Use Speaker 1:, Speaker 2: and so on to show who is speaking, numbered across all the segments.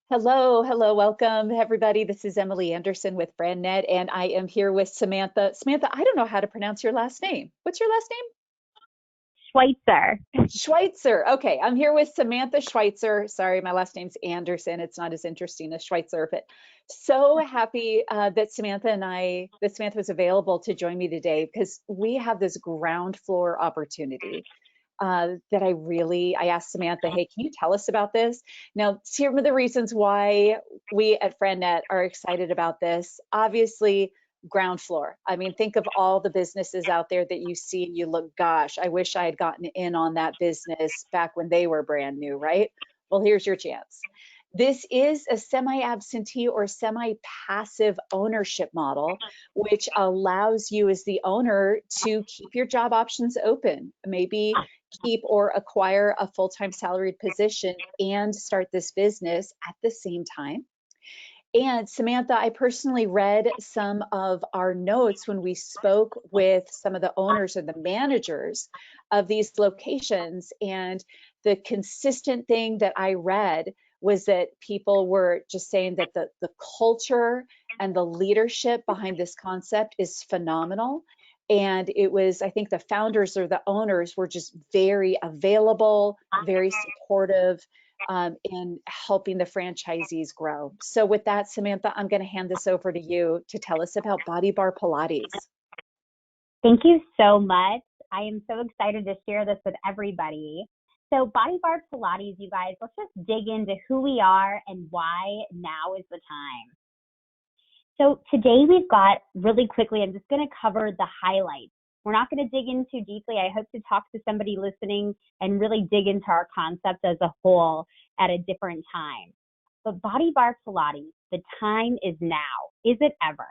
Speaker 1: Hello, hello, welcome everybody. This is Emily Anderson with FranNet, and I am here with Samantha. Samantha, I don't know how to pronounce your last name. What's your last name?
Speaker 2: Schweitzer.
Speaker 1: Schweitzer. Okay, I'm here with Samantha Schweitzer. Sorry, my last name's Anderson. It's not as interesting as Schweitzer, but so happy that Samantha was available to join me today because we have this ground floor opportunity that I asked Samantha, hey, can you tell us about this? Now, some of the reasons why we at FranNet are excited about this, obviously, ground floor. I mean, think of all the businesses out there that you see and you look, gosh, I wish I had gotten in on that business back when they were brand new, right? Well, here's your chance. This is a semi-absentee or semi-passive ownership model, which allows you as the owner to keep your job options open. Maybe keep or acquire a full-time salaried position and start this business at the same time. And Samantha, I personally read some of our notes when we spoke with some of the owners and the managers of these locations. And the consistent thing that I read was that people were just saying that the culture and the leadership behind this concept is phenomenal. And it was, I think the founders or the owners were just very available, very supportive in helping the franchisees grow. So with that, Samantha, I'm going to hand this over to you to tell us about Body Bar Pilates.
Speaker 2: Thank you so much. I am so excited to share this with everybody. So Body Bar Pilates, you guys, let's just dig into who we are and why now is the time. So today we've got, really quickly, I'm just going to cover the highlights. We're not going to dig in too deeply. I hope to talk to somebody listening and really dig into our concept as a whole at a different time. But Body Bar Pilates, the time is now. Is it ever?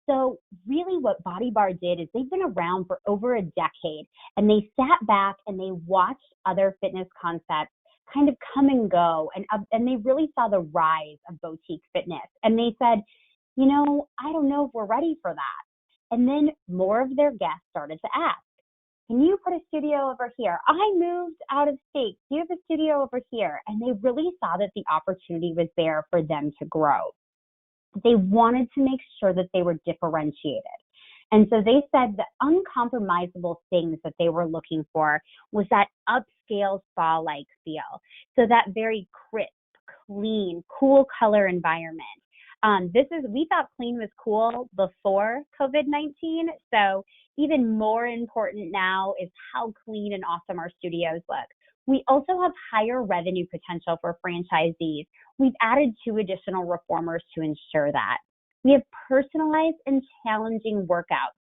Speaker 2: So really what Body Bar did is they've been around for over a decade, and they sat back and they watched other fitness concepts kind of come and go, and they really saw the rise of boutique fitness. And they said, I don't know if we're ready for that. And then more of their guests started to ask, can you put a studio over here? I moved out of state. Do you have a studio over here? And they really saw that the opportunity was there for them to grow. They wanted to make sure that they were differentiated. And so they said the uncompromisable things that they were looking for was that upscale spa-like feel. So that very crisp, clean, cool color environment. We thought clean was cool before COVID-19. So even more important now is how clean and awesome our studios look. We also have higher revenue potential for franchisees. We've added 2 additional reformers to ensure that. We have personalized and challenging workouts.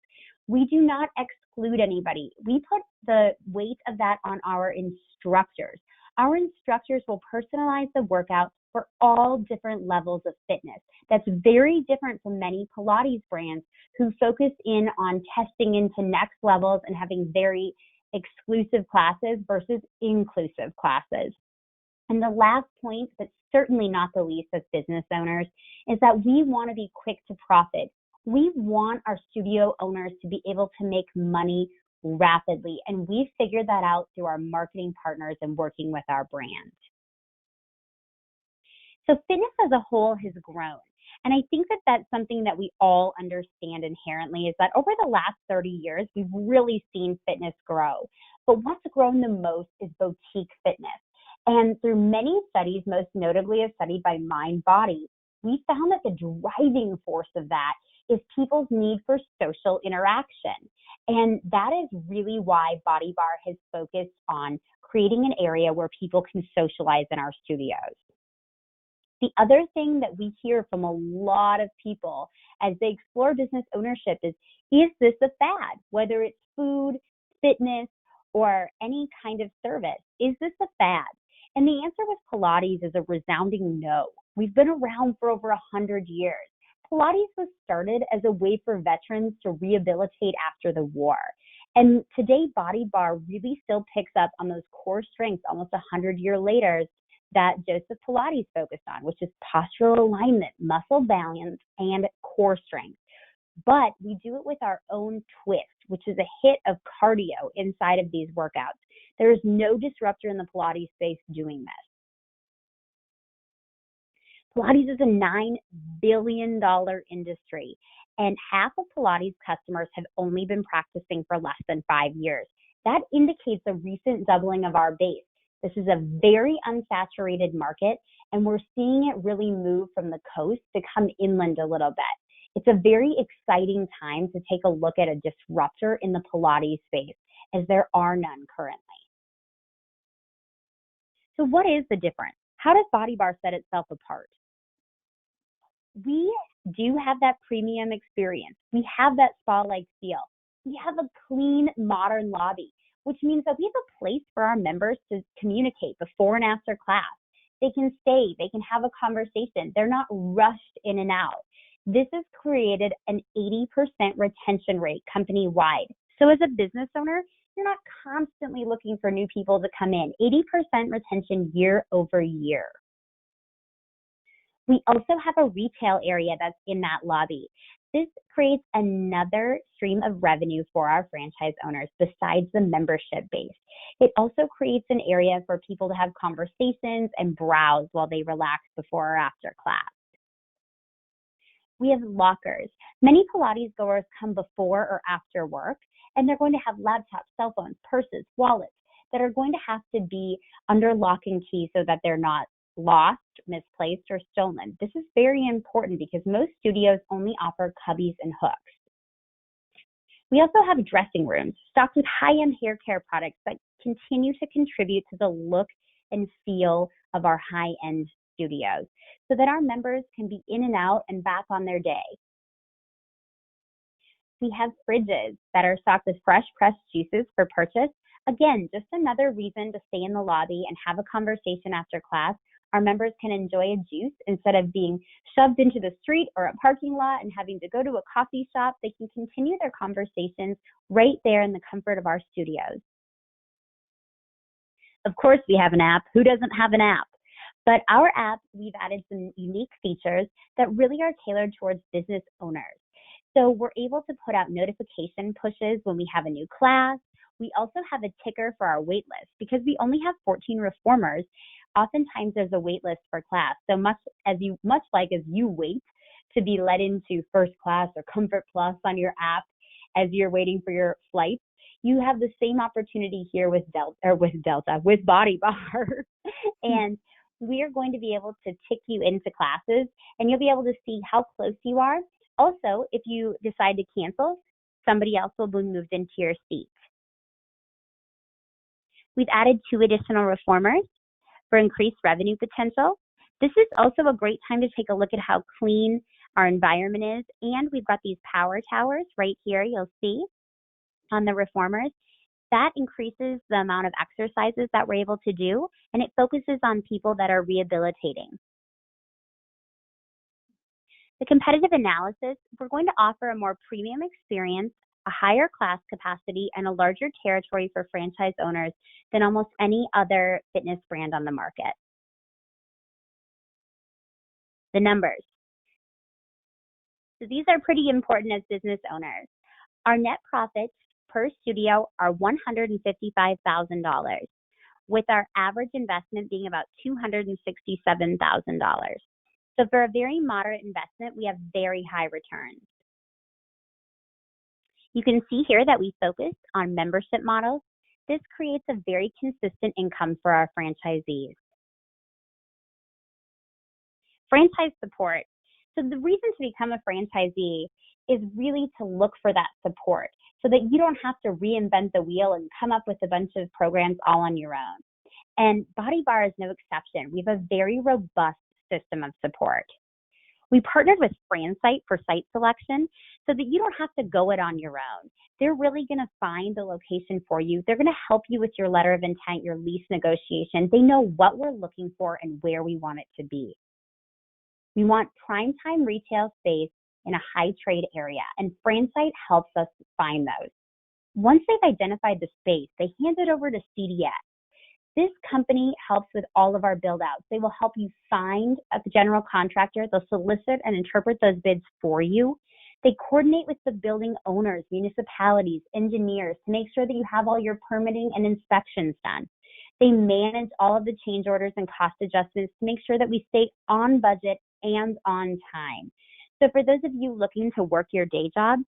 Speaker 2: We do not exclude anybody. We put the weight of that on our instructors. Our instructors will personalize the workout for all different levels of fitness. That's very different from many Pilates brands who focus in on testing into next levels and having very exclusive classes versus inclusive classes. And the last point, but certainly not the least as business owners, is that we want to be quick to profit. We want our studio owners to be able to make money rapidly, and we figured that out through our marketing partners and working with our brand. So fitness as a whole has grown. And I think that that's something that we all understand inherently is that over the last 30 years, we've really seen fitness grow. But what's grown the most is boutique fitness. And through many studies, most notably a study by MindBody, we found that the driving force of that is people's need for social interaction. And that is really why Body Bar has focused on creating an area where people can socialize in our studios. The other thing that we hear from a lot of people as they explore business ownership is this a fad? Whether it's food, fitness, or any kind of service, is this a fad? And the answer with Pilates is a resounding no. We've been around for over 100 years. Pilates was started as a way for veterans to rehabilitate after the war. And today, Body Bar really still picks up on those core strengths almost 100 years later that Joseph Pilates focused on, which is postural alignment, muscle balance, and core strength. But we do it with our own twist, which is a hit of cardio inside of these workouts. There is no disruptor in the Pilates space doing this. Pilates is a $9 billion industry, and half of Pilates customers have only been practicing for less than 5 years. That indicates a recent doubling of our base. This is a very unsaturated market, and we're seeing it really move from the coast to come inland a little bit. It's a very exciting time to take a look at a disruptor in the Pilates space, as there are none currently. So what is the difference? How does BodyBar set itself apart? We do have that premium experience. We have that spa-like feel. We have a clean, modern lobby, which means that we have a place for our members to communicate before and after class. They can stay, they can have a conversation. They're not rushed in and out. This has created an 80% retention rate company-wide. So as a business owner, you're not constantly looking for new people to come in. 80% retention year over year. We also have a retail area that's in that lobby. This creates another stream of revenue for our franchise owners besides the membership base. It also creates an area for people to have conversations and browse while they relax before or after class. We have lockers. Many Pilates goers come before or after work, and they're going to have laptops, cell phones, purses, wallets that are going to have to be under lock and key so that they're not lost, misplaced, or stolen. This is very important because most studios only offer cubbies and hooks. We also have dressing rooms stocked with high-end hair care products that continue to contribute to the look and feel of our high-end studios so that our members can be in and out and back on their day. We have fridges that are stocked with fresh pressed juices for purchase. Again, just another reason to stay in the lobby and have a conversation after class. Our members can enjoy a juice instead of being shoved into the street or a parking lot and having to go to a coffee shop. They can continue their conversations right there in the comfort of our studios. Of course, we have an app. Who doesn't have an app? But our app, we've added some unique features that really are tailored towards business owners. So we're able to put out notification pushes when we have a new class. We also have a ticker for our wait list because we only have 14 reformers. Oftentimes there's a wait list for class. So much like as you wait to be let into first class or Comfort Plus on your app as you're waiting for your flight, you have the same opportunity here with BodyBar. And we are going to be able to tick you into classes, and you'll be able to see how close you are. Also, if you decide to cancel, somebody else will be moved into your seat. We've added 2 additional reformers for increased revenue potential. This is also a great time to take a look at how clean our environment is. And we've got these power towers right here, you'll see on the reformers. That increases the amount of exercises that we're able to do, and it focuses on people that are rehabilitating. The competitive analysis, we're going to offer a more premium experience, a higher class capacity, and a larger territory for franchise owners than almost any other fitness brand on the market. The numbers. So these are pretty important as business owners. Our net profits per studio are $155,000, with our average investment being about $267,000. So for a very moderate investment, we have very high returns. You can see here that we focus on membership models. This creates a very consistent income for our franchisees. Franchise support. So the reason to become a franchisee is really to look for that support so that you don't have to reinvent the wheel and come up with a bunch of programs all on your own. And BodyBar is no exception. We have a very robust system of support. We partnered with FranNet for site selection so that you don't have to go it on your own. They're really going to find the location for you. They're going to help you with your letter of intent, your lease negotiation. They know what we're looking for and where we want it to be. We want prime time retail space in a high trade area, and FranNet helps us find those. Once they've identified the space, they hand it over to CDS. This company helps with all of our build outs. They will help you find a general contractor. They'll solicit and interpret those bids for you. They coordinate with the building owners, municipalities, engineers to make sure that you have all your permitting and inspections done. They manage all of the change orders and cost adjustments to make sure that we stay on budget and on time. So for those of you looking to work your day job,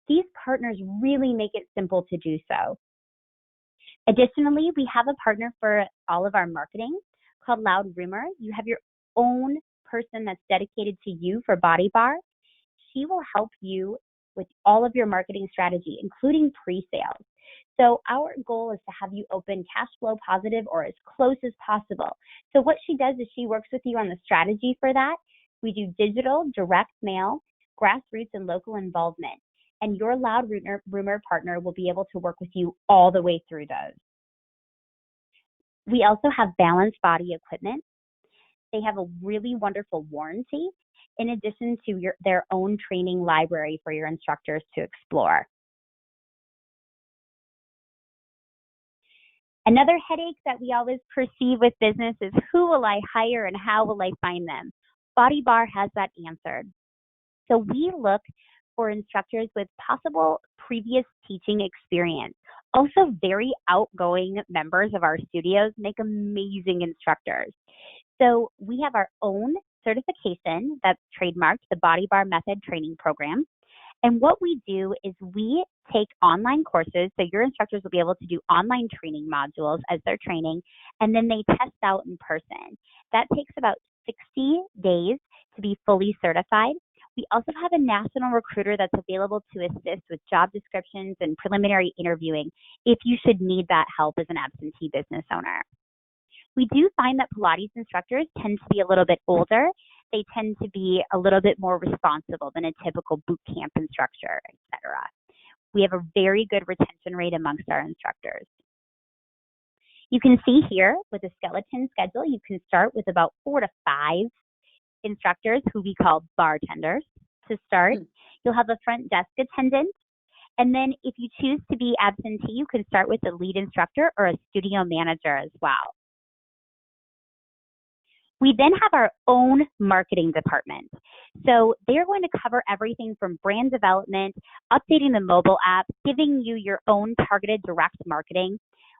Speaker 2: these partners really make it simple to do so. Additionally, we have a partner for all of our marketing called Loud Rumor. You have your own person that's dedicated to you for Body Bar. She will help you with all of your marketing strategy, including pre-sales. So our goal is to have you open cash flow positive or as close as possible. So what she does is she works with you on the strategy for that. We do digital, direct mail, grassroots, and local involvement. And your Loud Rumor partner will be able to work with you all the way through those. We also have Balanced Body Equipment. They have a really wonderful warranty in addition to their own training library for your instructors to explore. Another headache that we always perceive with business is who will I hire and how will I find them? Body Bar has that answered. So we look for instructors with possible previous teaching experience. Also, very outgoing members of our studios make amazing instructors. So we have our own certification that's trademarked, the Body Bar Method Training Program. And what we do is we take online courses, so your instructors will be able to do online training modules as they're training, and then they test out in person. That takes about 60 days to be fully certified. We also have a national recruiter that's available to assist with job descriptions and preliminary interviewing if you should need that help as an absentee business owner. We do find that Pilates instructors tend to be a little bit older. They tend to be a little bit more responsible than a typical boot camp instructor, etc. We have a very good retention rate amongst our instructors. You can see here with a skeleton schedule, you can start with about 4 to 5 instructors who we call bartenders to start. You'll have a front desk attendant. And then if you choose to be absentee, you can start with a lead instructor or a studio manager as well. We then have our own marketing department. So they're going to cover everything from brand development, updating the mobile app, giving you your own targeted direct marketing.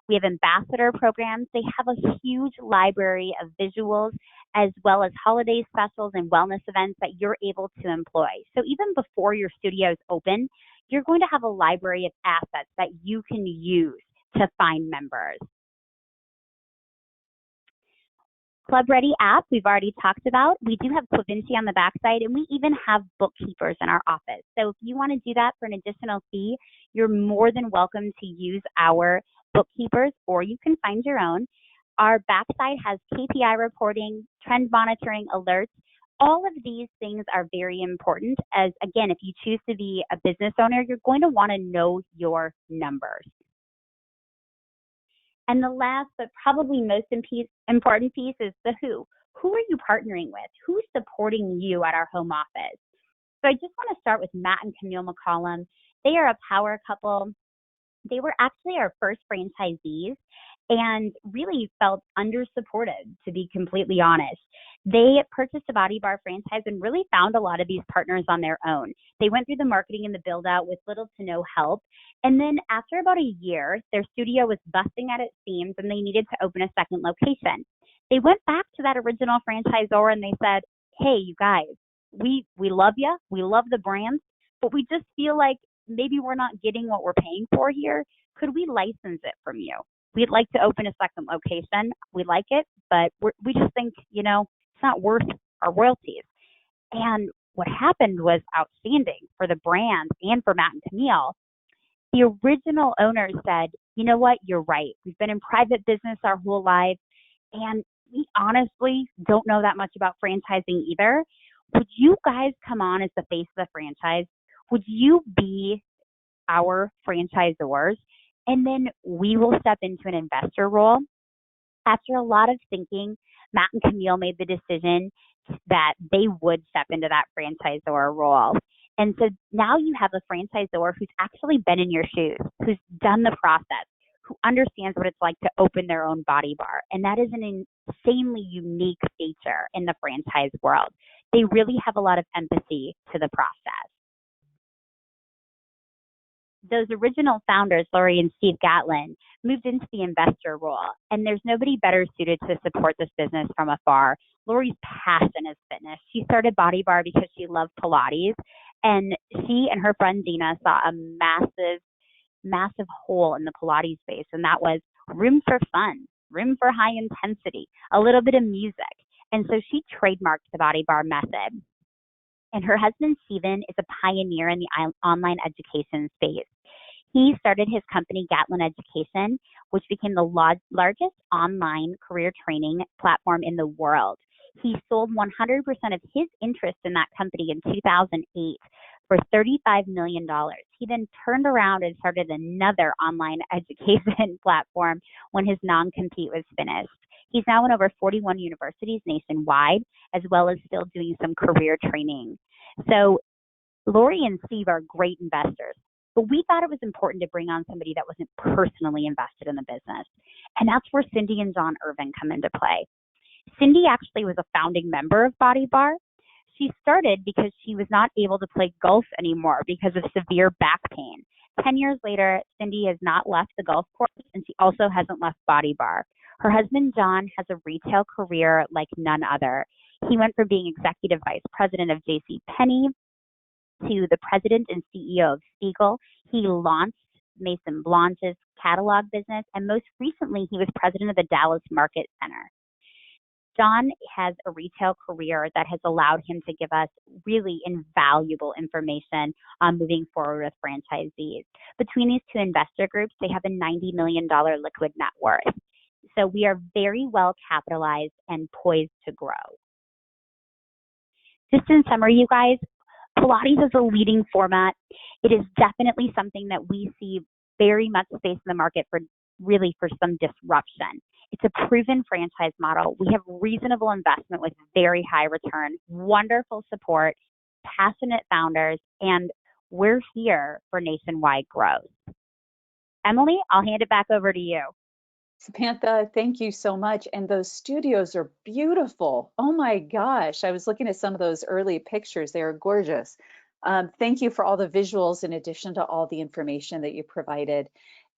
Speaker 2: We have ambassador programs. They have a huge library of visuals as well as holiday specials and wellness events that you're able to employ. So even before your studios open, you're going to have a library of assets that you can use to find members. Club Ready app, we've already talked about. We do have Quavinci on the backside, and we even have bookkeepers in our office. So if you want to do that for an additional fee, you're more than welcome to use our bookkeepers, or you can find your own. Our backside has KPI reporting, trend monitoring, alerts. All of these things are very important as, again, if you choose to be a business owner, you're going to want to know your numbers. And the last but probably most important piece is the who. Who are you partnering with? Who's supporting you at our home office? So I just want to start with Matt and Camille McCollum. They are a power couple. They were actually our first franchisees and really felt under-supported, to be completely honest. They purchased a Body Bar franchise and really found a lot of these partners on their own. They went through the marketing and the build-out with little to no help. And then after about a year, their studio was busting at its seams and they needed to open a second location. They went back to that original franchisor and they said, hey, you guys, we love you. We love the brand, but we just feel like maybe we're not getting what we're paying for here. Could we license it from you? We'd like to open a second location. We like it, but we just think, it's not worth our royalties. And what happened was outstanding for the brand and for Matt and Camille. The original owner said, you know what, you're right. We've been in private business our whole life, and we honestly don't know that much about franchising either. Would you guys come on as the face of the franchise? Would you be our franchisors? And then we will step into an investor role. After a lot of thinking, Matt and Camille made the decision that they would step into that franchisor role. And so now you have a franchisor who's actually been in your shoes, who's done the process, who understands what it's like to open their own Body Bar. And that is an insanely unique feature in the franchise world. They really have a lot of empathy to the process. those original founders, Lori and Steve Gatlin, moved into the investor role, and there's nobody better suited to support this business from afar. Lori's passion is fitness. She started Body Bar because she loved Pilates, and she and her friend Dina saw a massive hole in the Pilates space, and that was room for fun, room for high intensity, a little bit of music. And so she trademarked the Body Bar method. And her husband, Steven, is a pioneer in the online education space. He started his company, Gatlin Education, which became the largest online career training platform in the world. He sold 100% of his interest in that company in 2008 for $35 million. He then turned around and started another online education platform when his non-compete was finished. He's now in over 41 universities nationwide, as well as still doing some career training. So Lori and Steve are great investors, but we thought it was important to bring on somebody that wasn't personally invested in the business. And that's where Cindy and John Irvin come into play. Cindy actually was a founding member of Body Bar. She started because she was not able to play golf anymore because of severe back pain. 10 years later, Cindy has not left the golf course, and she also hasn't left Body Bar. Her husband, John, has a retail career like none other. He went from being executive vice president of JCPenney to the president and CEO of Spiegel. He launched Maison Blanche's catalog business, and most recently, he was president of the Dallas Market Center. John has a retail career that has allowed him to give us really invaluable information on moving forward with franchisees. Between these two investor groups, they have a $90 million liquid net worth. So we are very well capitalized and poised to grow. Just in summary, you guys, Pilates is a leading format. It is definitely something that we see very much space in the market for some disruption. It's a proven franchise model. We have reasonable investment with very high return, wonderful support, passionate founders, and we're here for nationwide growth. Emily, I'll hand it back over to you.
Speaker 1: Samantha, thank you so much. And those studios are beautiful. Oh my gosh. I was looking at some of those early pictures. They are gorgeous. Thank you for all the visuals in addition to all the information that you provided.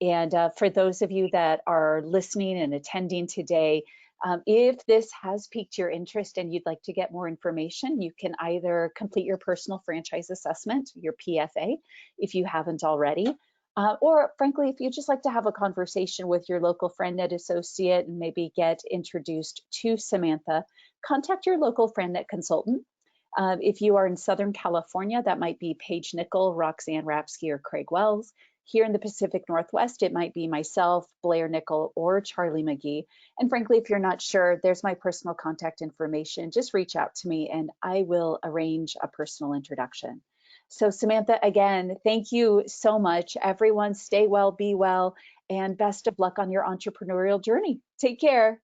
Speaker 1: And for those of you that are listening and attending today, if this has piqued your interest and you'd like to get more information, you can either complete your personal franchise assessment, your PFA, if you haven't already, or frankly, if you just like to have a conversation with your local FranNet associate and maybe get introduced to Samantha, contact your local FranNet consultant. If you are in Southern California, that might be Paige Nickel, Roxanne Rapsky, or Craig Wells. Here in the Pacific Northwest, it might be myself, Blair Nickel, or Charlie McGee. And frankly, if you're not sure, there's my personal contact information. Just reach out to me and I will arrange a personal introduction. So Samantha, again, thank you so much. Everyone stay well, be well, and best of luck on your entrepreneurial journey. Take care.